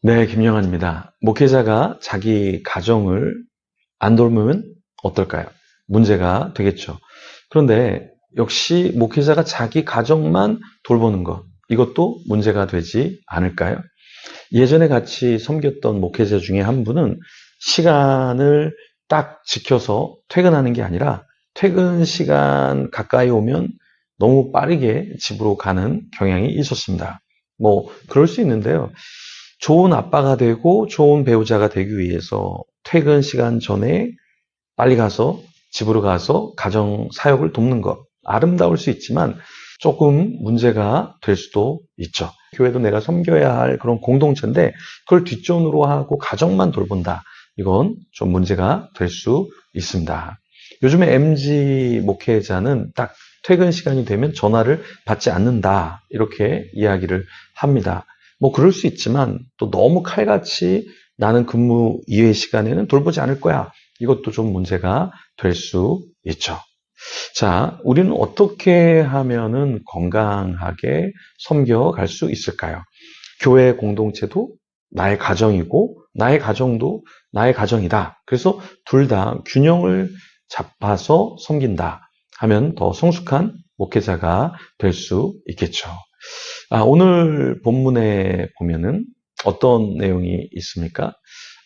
네, 김영환입니다. 목회자가 자기 가정을 안 돌보면 어떨까요? 문제가 되겠죠. 그런데 역시 목회자가 자기 가정만 돌보는 것, 이것도 문제가 되지 않을까요? 예전에 같이 섬겼던 목회자 중에 한 분은 시간을 딱 지켜서 퇴근하는 게 아니라 퇴근 시간 가까이 오면 너무 빠르게 집으로 가는 경향이 있었습니다. 그럴 수 있는데요. 좋은 아빠가 되고 좋은 배우자가 되기 위해서 퇴근 시간 전에 빨리 가서 집으로 가서 가정 사역을 돕는 것. 아름다울 수 있지만 조금 문제가 될 수도 있죠. 교회도 내가 섬겨야 할 그런 공동체인데 그걸 뒷전으로 하고 가정만 돌본다. 이건 좀 문제가 될 수 있습니다. 요즘에 MZ 목회자는 딱 퇴근 시간이 되면 전화를 받지 않는다. 이렇게 이야기를 합니다. 그럴 수 있지만 또 너무 칼같이 나는 근무 이외 시간에는 돌보지 않을 거야. 이것도 좀 문제가 될 수 있죠. 자, 우리는 어떻게 하면은 건강하게 섬겨갈 수 있을까요? 교회 공동체도 나의 가정이고, 나의 가정도 나의 가정이다. 그래서 둘 다 균형을 잡아서 섬긴다 하면 더 성숙한 목회자가 될 수 있겠죠. 오늘 본문에 보면은 어떤 내용이 있습니까?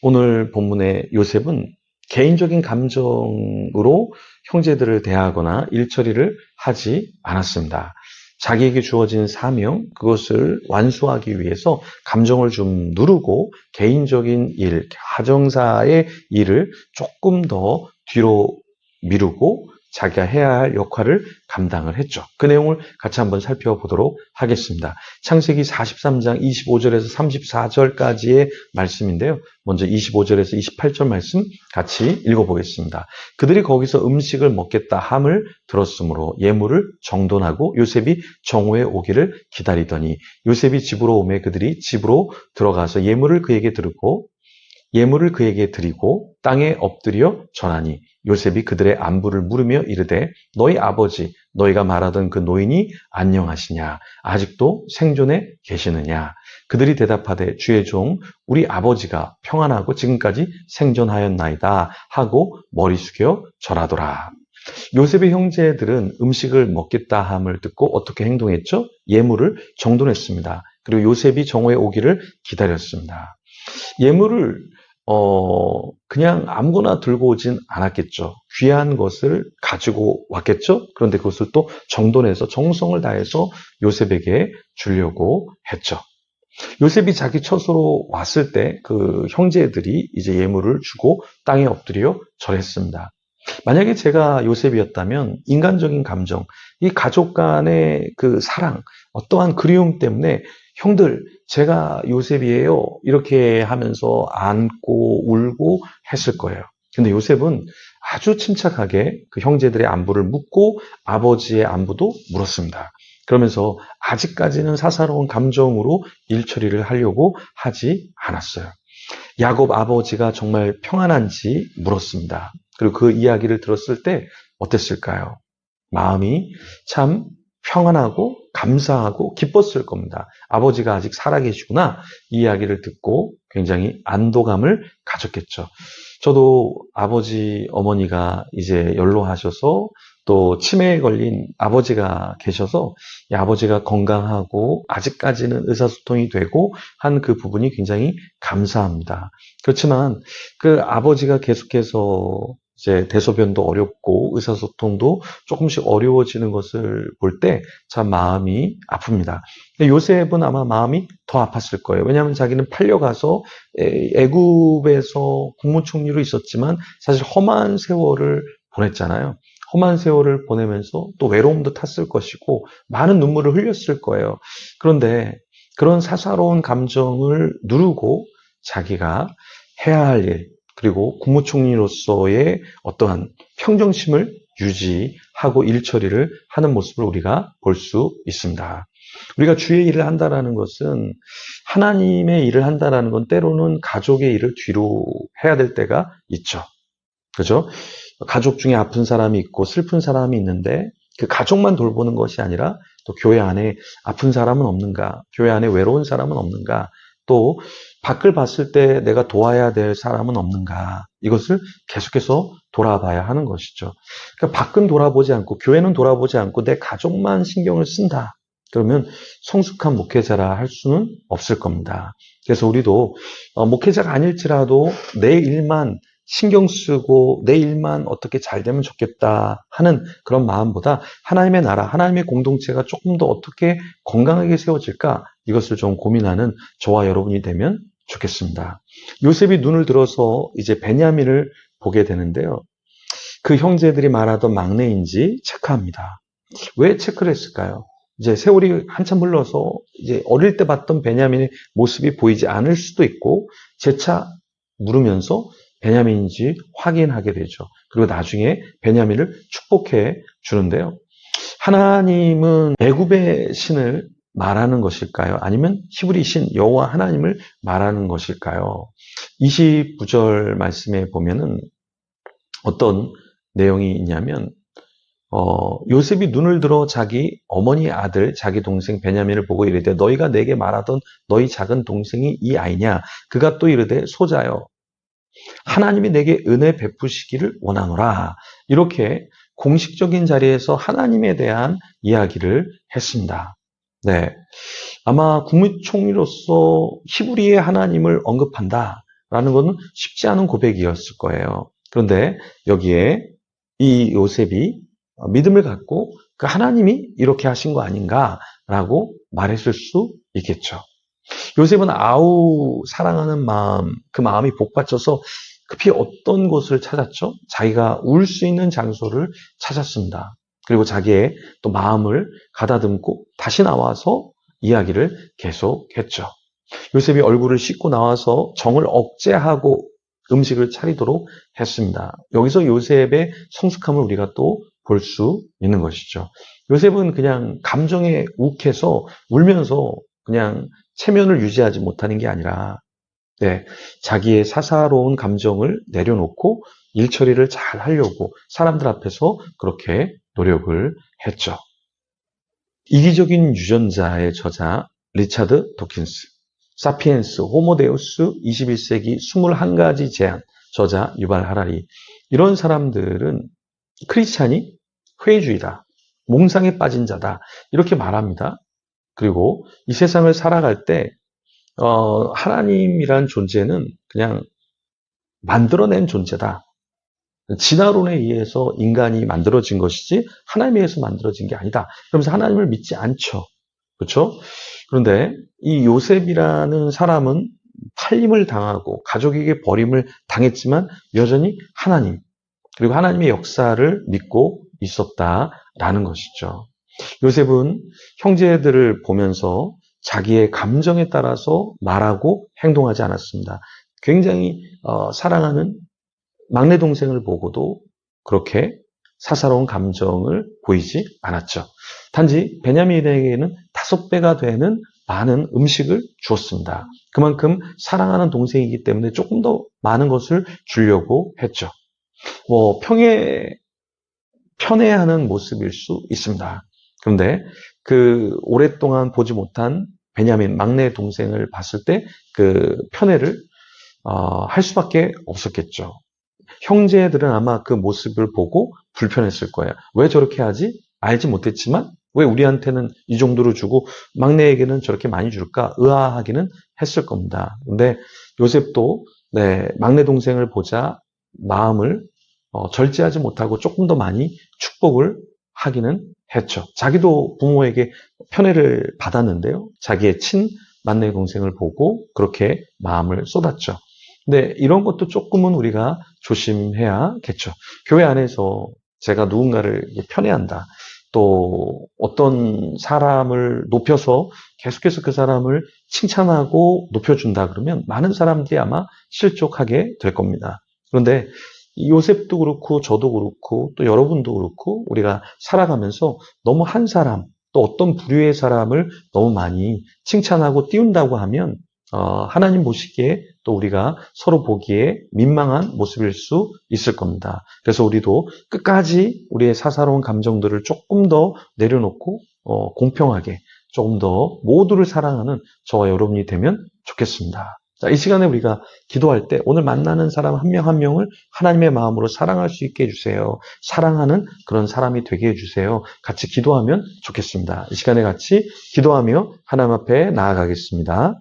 오늘 본문의 요셉은 개인적인 감정으로 형제들을 대하거나 일처리를 하지 않았습니다. 자기에게 주어진 사명, 그것을 완수하기 위해서 감정을 좀 누르고 개인적인 일, 가정사의 일을 조금 더 뒤로 미루고 자기가 해야 할 역할을 감당을 했죠. 그 내용을 같이 한번 살펴보도록 하겠습니다. 창세기 43장 25절에서 34절까지의 말씀인데요. 먼저 25절에서 28절 말씀 같이 읽어보겠습니다. 그들이 거기서 음식을 먹겠다 함을 들었으므로 예물을 정돈하고 요셉이 정오에 오기를 기다리더니 요셉이 집으로 오매 그들이 집으로 들어가서 예물을 그에게 드리고 땅에 엎드려 전하니 요셉이 그들의 안부를 물으며 이르되 너희 아버지 너희가 말하던 그 노인이 안녕하시냐 아직도 생존해 계시느냐 그들이 대답하되 주의 종 우리 아버지가 평안하고 지금까지 생존하였나이다 하고 머리 숙여 절하더라. 요셉의 형제들은 음식을 먹겠다 함을 듣고 어떻게 행동했죠? 예물을 정돈했습니다. 그리고 요셉이 정오에 오기를 기다렸습니다. 예물을 그냥 아무거나 들고 오진 않았겠죠. 귀한 것을 가지고 왔겠죠. 그런데 그것을 또 정돈해서 정성을 다해서 요셉에게 주려고 했죠. 요셉이 자기 처소로 왔을 때 그 형제들이 이제 예물을 주고 땅에 엎드려 절했습니다. 만약에 제가 요셉이었다면 인간적인 감정, 이 가족 간의 그 사랑, 어떠한 그리움 때문에 형들, 제가 요셉이에요. 이렇게 하면서 안고 울고 했을 거예요. 근데 요셉은 아주 침착하게 그 형제들의 안부를 묻고 아버지의 안부도 물었습니다. 그러면서 아직까지는 사사로운 감정으로 일 처리를 하려고 하지 않았어요. 야곱 아버지가 정말 평안한지 물었습니다. 그리고 그 이야기를 들었을 때 어땠을까요? 마음이 참 평안하고 감사하고 기뻤을 겁니다. 아버지가 아직 살아계시구나 이 이야기를 듣고 굉장히 안도감을 가졌겠죠. 저도 아버지 어머니가 이제 연로하셔서 또 치매에 걸린 아버지가 계셔서 이 아버지가 건강하고 아직까지는 의사소통이 되고 한 그 부분이 굉장히 감사합니다. 그렇지만 그 아버지가 계속해서 이제 대소변도 어렵고 의사소통도 조금씩 어려워지는 것을 볼 때 참 마음이 아픕니다. 요셉은 아마 마음이 더 아팠을 거예요. 왜냐하면 자기는 팔려가서 애굽에서 국무총리로 있었지만 사실 험한 세월을 보냈잖아요. 험한 세월을 보내면서 또 외로움도 탔을 것이고 많은 눈물을 흘렸을 거예요. 그런데 그런 사사로운 감정을 누르고 자기가 해야 할 일, 그리고 국무총리로서의 어떠한 평정심을 유지하고 일처리를 하는 모습을 우리가 볼 수 있습니다. 우리가 주의 일을 한다라는 것은 하나님의 일을 한다라는 건 때로는 가족의 일을 뒤로 해야 될 때가 있죠. 그죠? 가족 중에 아픈 사람이 있고 슬픈 사람이 있는데 그 가족만 돌보는 것이 아니라 또 교회 안에 아픈 사람은 없는가? 교회 안에 외로운 사람은 없는가? 또 밖을 봤을 때 내가 도와야 될 사람은 없는가? 이것을 계속해서 돌아봐야 하는 것이죠. 그러니까 밖은 돌아보지 않고, 교회는 돌아보지 않고 내 가족만 신경을 쓴다. 그러면 성숙한 목회자라 할 수는 없을 겁니다. 그래서 우리도 목회자가 아닐지라도 내 일만 신경 쓰고 내 일만 어떻게 잘 되면 좋겠다 하는 그런 마음보다 하나님의 나라, 하나님의 공동체가 조금 더 어떻게 건강하게 세워질까? 이것을 좀 고민하는 저와 여러분이 되면 좋겠습니다. 요셉이 눈을 들어서 이제 베냐민을 보게 되는데요. 그 형제들이 말하던 막내인지 체크합니다. 왜 체크를 했을까요? 이제 세월이 한참 흘러서 이제 어릴 때 봤던 베냐민의 모습이 보이지 않을 수도 있고 재차 물으면서 베냐민인지 확인하게 되죠. 그리고 나중에 베냐민을 축복해 주는데요. 하나님은 애굽의 신을 말하는 것일까요? 아니면 히브리 신 여호와 하나님을 말하는 것일까요? 29절 말씀에 보면은 어떤 내용이 있냐면 요셉이 눈을 들어 자기 어머니 아들 자기 동생 베냐민을 보고 이르되 너희가 내게 말하던 너희 작은 동생이 이 아이냐? 그가 또 이르되 소자여 하나님이 내게 은혜 베푸시기를 원하노라. 이렇게 공식적인 자리에서 하나님에 대한 이야기를 했습니다. 네, 아마 국무총리로서 히브리의 하나님을 언급한다라는 것은 쉽지 않은 고백이었을 거예요. 그런데 여기에 이 요셉이 믿음을 갖고 그 하나님이 이렇게 하신 거 아닌가라고 말했을 수 있겠죠. 요셉은 아우 사랑하는 마음, 그 마음이 복받쳐서 급히 어떤 곳을 찾았죠? 자기가 울 수 있는 장소를 찾았습니다. 그리고 자기의 또 마음을 가다듬고 다시 나와서 이야기를 계속했죠. 요셉이 얼굴을 씻고 나와서 정을 억제하고 음식을 차리도록 했습니다. 여기서 요셉의 성숙함을 우리가 또 볼 수 있는 것이죠. 요셉은 그냥 감정에 욱해서 울면서 그냥 체면을 유지하지 못하는 게 아니라 자기의 사사로운 감정을 내려놓고 일 처리를 잘 하려고 사람들 앞에서 그렇게 노력을 했죠. 이기적인 유전자의 저자 리차드 도킨스, 사피엔스, 호모데우스 21세기 21가지 제안, 저자 유발 하라리. 이런 사람들은 크리스찬이 회의주의다, 몽상에 빠진 자다 이렇게 말합니다. 그리고 이 세상을 살아갈 때 하나님이란 존재는 그냥 만들어낸 존재다. 진화론에 의해서 인간이 만들어진 것이지 하나님에 의해서 만들어진 게 아니다. 그러면서 하나님을 믿지 않죠. 그렇죠? 그런데 이 요셉이라는 사람은 팔림을 당하고 가족에게 버림을 당했지만 여전히 하나님, 그리고 하나님의 역사를 믿고 있었다라는 것이죠. 요셉은 형제들을 보면서 자기의 감정에 따라서 말하고 행동하지 않았습니다. 굉장히 사랑하는 막내 동생을 보고도 그렇게 사사로운 감정을 보이지 않았죠. 단지 베냐민에게는 5배가 되는 많은 음식을 주었습니다. 그만큼 사랑하는 동생이기 때문에 조금 더 많은 것을 주려고 했죠. 편애하는 모습일 수 있습니다. 그런데 그 오랫동안 보지 못한 베냐민 막내 동생을 봤을 때 그 편애를 할 수밖에 없었겠죠. 형제들은 아마 그 모습을 보고 불편했을 거예요. 왜 저렇게 하지? 알지 못했지만 왜 우리한테는 이 정도로 주고 막내에게는 저렇게 많이 줄까? 의아하기는 했을 겁니다. 근데 요셉도 막내 동생을 보자 마음을 절제하지 못하고 조금 더 많이 축복을 하기는 했죠. 자기도 부모에게 편애를 받았는데요. 자기의 막내 동생을 보고 그렇게 마음을 쏟았죠. 근데 이런 것도 조금은 우리가 조심해야겠죠. 교회 안에서 제가 누군가를 편애한다, 또 어떤 사람을 높여서 계속해서 그 사람을 칭찬하고 높여준다 그러면 많은 사람들이 아마 실족하게 될 겁니다. 그런데 요셉도 그렇고 저도 그렇고 또 여러분도 그렇고 우리가 살아가면서 너무 한 사람, 또 어떤 부류의 사람을 너무 많이 칭찬하고 띄운다고 하면 하나님 보시기에 또 우리가 서로 보기에 민망한 모습일 수 있을 겁니다. 그래서 우리도 끝까지 우리의 사사로운 감정들을 조금 더 내려놓고 공평하게 조금 더 모두를 사랑하는 저와 여러분이 되면 좋겠습니다. 자, 이 시간에 우리가 기도할 때 오늘 만나는 사람 한 명 한 명을 하나님의 마음으로 사랑할 수 있게 해주세요. 사랑하는 그런 사람이 되게 해주세요. 같이 기도하면 좋겠습니다. 이 시간에 같이 기도하며 하나님 앞에 나아가겠습니다.